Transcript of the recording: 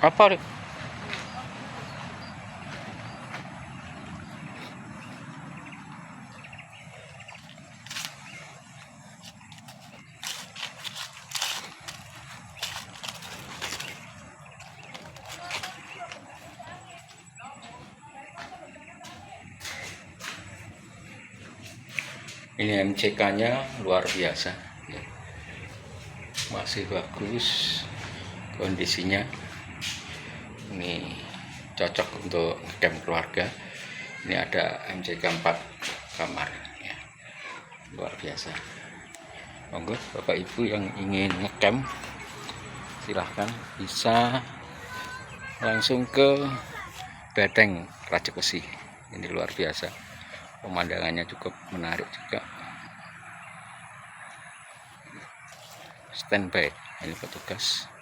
Apa Rik? Ini MCK-nya luar biasa ya. Masih bagus kondisinya. Ini cocok untuk ngecamp keluarga. Ini ada MCK 4 kamar ya. Luar biasa. Monggo Bapak Ibu yang ingin ngecamp silahkan bisa langsung ke Beteng Rajebesi. Ini luar biasa, pemandangannya cukup menarik juga. Standby ini petugas.